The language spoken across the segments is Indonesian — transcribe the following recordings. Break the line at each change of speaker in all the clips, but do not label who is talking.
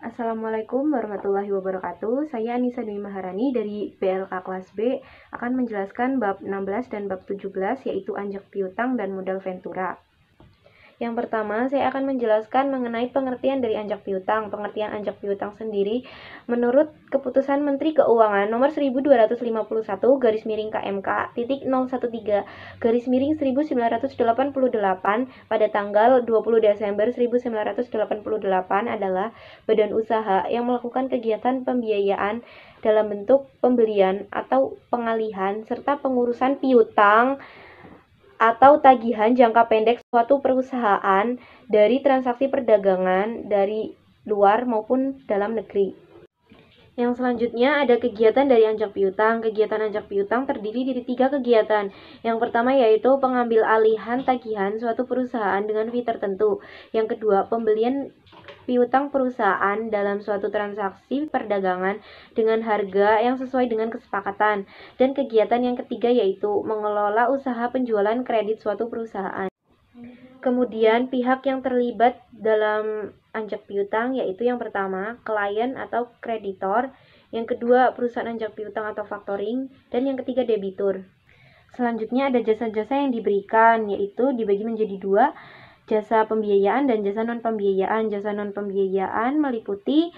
Assalamualaikum warahmatullahi wabarakatuh. Saya Anissa Dwi Maharani dari BLK kelas B akan menjelaskan bab 16 dan bab 17 yaitu anjak piutang dan modal ventura. Yang pertama, saya akan menjelaskan mengenai pengertian dari anjak piutang. Pengertian anjak piutang sendiri menurut Keputusan Menteri Keuangan nomor 1251 garis miring KMK titik 013 garis miring 1988 pada tanggal 20 Desember 1988 adalah badan usaha yang melakukan kegiatan pembiayaan dalam bentuk pembelian atau pengalihan serta pengurusan piutang atau tagihan jangka pendek suatu perusahaan dari transaksi perdagangan dari luar maupun dalam negeri. Yang selanjutnya ada kegiatan dari anjak piutang. Kegiatan anjak piutang terdiri dari 3 kegiatan. Yang pertama yaitu pengambil alihan tagihan suatu perusahaan dengan fee tertentu. Yang kedua, pembelian piutang perusahaan dalam suatu transaksi perdagangan dengan harga yang sesuai dengan kesepakatan. Dan kegiatan yang ketiga yaitu mengelola usaha penjualan kredit suatu perusahaan. Kemudian pihak yang terlibat dalam anjak piutang yaitu yang pertama, klien atau kreditor, yang kedua, perusahaan anjak piutang atau factoring, dan yang ketiga, debitur. Selanjutnya ada jasa-jasa yang diberikan, yaitu dibagi menjadi 2, jasa pembiayaan dan jasa non-pembiayaan. Jasa non-pembiayaan meliputi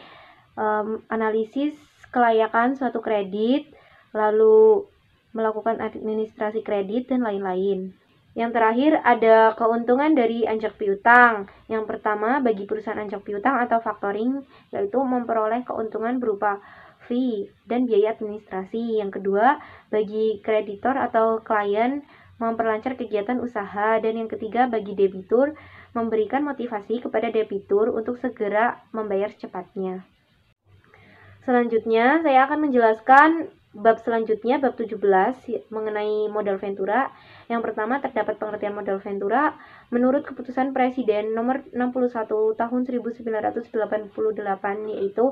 analisis kelayakan suatu kredit, lalu melakukan administrasi kredit, dan lain-lain. Yang terakhir ada keuntungan dari anjak piutang. Yang pertama bagi perusahaan anjak piutang atau factoring yaitu memperoleh keuntungan berupa fee dan biaya administrasi. Yang kedua bagi kreditor atau klien memperlancar kegiatan usaha. Dan yang ketiga bagi debitur memberikan motivasi kepada debitur untuk segera membayar secepatnya. Selanjutnya saya akan menjelaskan bab selanjutnya, bab 17 mengenai modal ventura. Yang pertama terdapat pengertian modal ventura menurut Keputusan Presiden nomor 61 tahun 1988 yaitu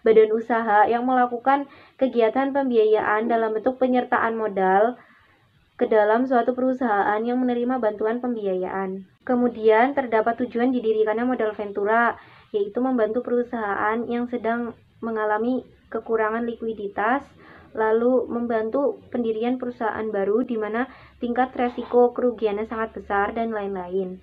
badan usaha yang melakukan kegiatan pembiayaan dalam bentuk penyertaan modal ke dalam suatu perusahaan yang menerima bantuan pembiayaan. Kemudian terdapat tujuan didirikannya modal ventura yaitu membantu perusahaan yang sedang mengalami kekurangan likuiditas, lalu membantu pendirian perusahaan baru di mana tingkat resiko kerugiannya sangat besar dan lain-lain.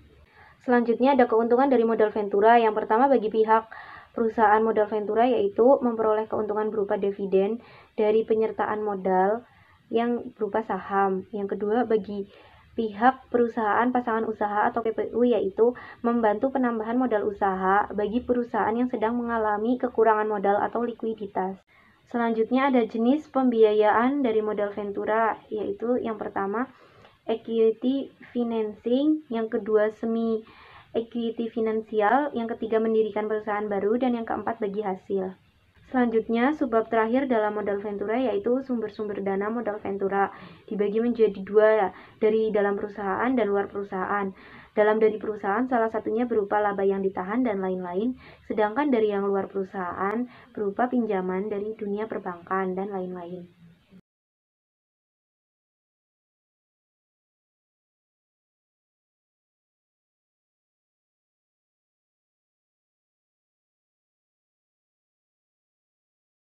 Selanjutnya ada keuntungan dari modal ventura. Yang pertama bagi pihak perusahaan modal ventura yaitu memperoleh keuntungan berupa dividen dari penyertaan modal yang berupa saham. Yang kedua bagi pihak perusahaan pasangan usaha atau PPU yaitu membantu penambahan modal usaha bagi perusahaan yang sedang mengalami kekurangan modal atau likuiditas. Selanjutnya ada jenis pembiayaan dari modal ventura yaitu yang pertama equity financing, yang kedua semi equity finansial, yang ketiga mendirikan perusahaan baru, dan yang keempat bagi hasil. Selanjutnya, subbab terakhir dalam modal ventura yaitu sumber-sumber dana modal ventura. Dibagi menjadi 2 dari dalam perusahaan dan luar perusahaan. Dalam dari perusahaan salah satunya berupa laba yang ditahan dan lain-lain, sedangkan dari yang luar perusahaan berupa pinjaman dari dunia perbankan dan lain-lain.